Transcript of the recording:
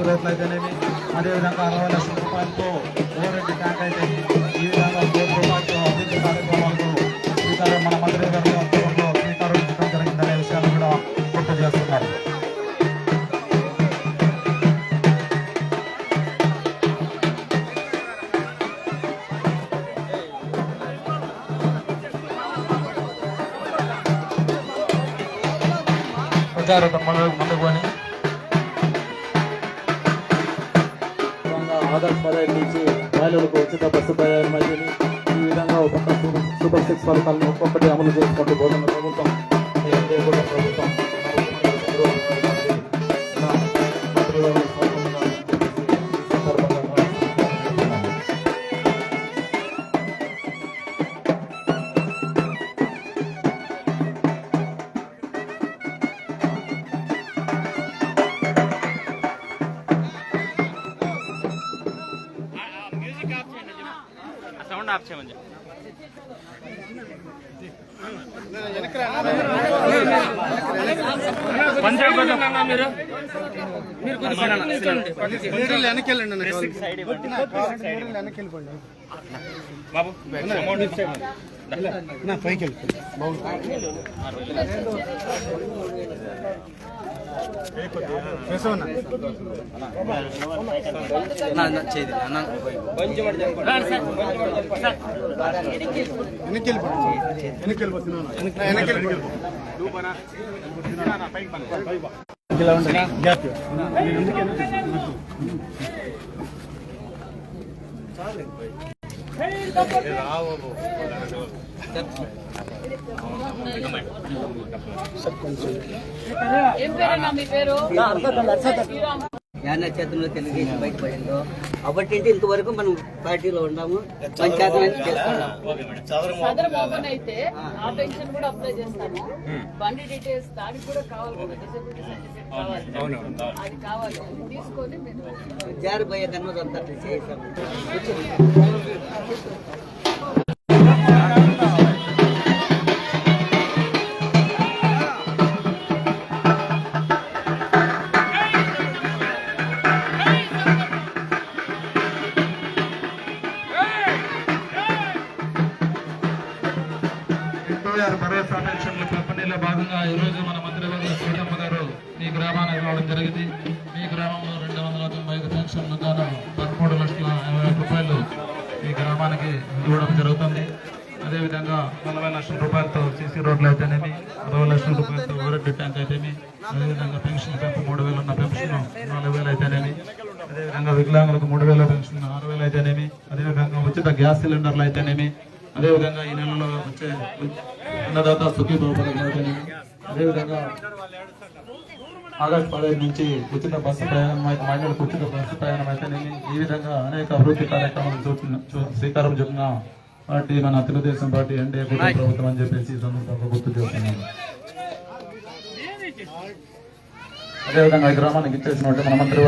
రోడ్లు అయితేనేమి, అదేవిధంగా 60 లక్షల రూపాయలతో ఓవరెడ్డి ట్యాంక్ అయితే ఈ విధంగా 1 కోటి రూపాయలతో అభివృద్ధి కార్యక్రమాలకు మన మంత్రి గారి ఆధ్వర్యంలో శ్రీకారం చుట్టడం జరిగిందనే విషయాన్ని కూడా గుర్తు చేస్తున్నారు. ముందుకొని ఆగస్టు 15 నుంచి మహిళలకు ఉచిత బస్సు ప్రయాణం అయింది. ఈ విధంగా ఒక్కొక్క సూపర్ 6 పథకాలను ఒక్కొక్కటి అమలు చేసుకుంటూ పోతున్న ప్రభుత్వం ప్రభుత్వం సౌండ్ ఆఫ్ చేయమని బాబు పైకి యాన్న చేతంలో తెలుగుదేశం బయటపడిందో అప్పటి ఇంతవరకు మనం పార్టీలో ఉన్నాము. చంద్రబాబు అయితే ఆ పెన్షన్ కూడా అప్లై చేస్తాము. బండి డీటెయిల్స్ దానికి కూడా కావాలి కదా, డిసెబిలిటీ సర్టిఫికేట్ కావాలి, అది కావాలి. తీసుకొని మీరు జారిపోయే కన్నా అంతా చేసాము. భరోసా పెన్షన్ల పంపిణీలో భాగంగా ఈరోజు మన మంత్రివర్గ సీతమ్మ గారు మీ గ్రామానికి రావడం జరిగింది. మీ గ్రామంలో 295 పెన్షన్లు గాను 13,50,000 రూపాయలు ఈ గ్రామానికి ఇవ్వడం జరుగుతుంది. అదేవిధంగా 40 లక్షల రూపాయలతో సీసీ రోడ్లు అయితేనేమి, 60 లక్షల రూపాయలతో ఓవరెడ్డి ట్యాంక్ అయితేమి, అదేవిధంగా పెన్షన్ పెంపు 3,000 ఉన్న పెన్షన్ 4,000 అయితేనేమి, అదేవిధంగా వికలాంగులకు 3,000 పెన్షన్ 6,000 అయితేనేమి, అదేవిధంగా ఉచిత గ్యాస్ సిలిండర్లు అయితేనేమి, అదేవిధంగా ఈ నెలలో వచ్చే అన్నదాత సుఖీభావ పథకం అయితేనేమి, అదేవిధంగా ఆగస్టు 15 నుంచి ఉచిత బస్సు ప్రయాణం మహిళలకు ఉచిత బస్సు ప్రయాణం అయితేనేమి, ఈ విధంగా అనేక అభివృద్ధి కార్యక్రమాలు శ్రీకారం చుట్టిన పార్టీ మన తెలుగుదేశం పార్టీ ఎన్డీఏ ప్రభుత్వం అని చెప్పేసి ఈ సందర్భంగా గుర్తు చేస్తున్నాను. అదేవిధంగా ఈ గ్రామానికి ఇచ్చేసినట్టు మన మంత్రి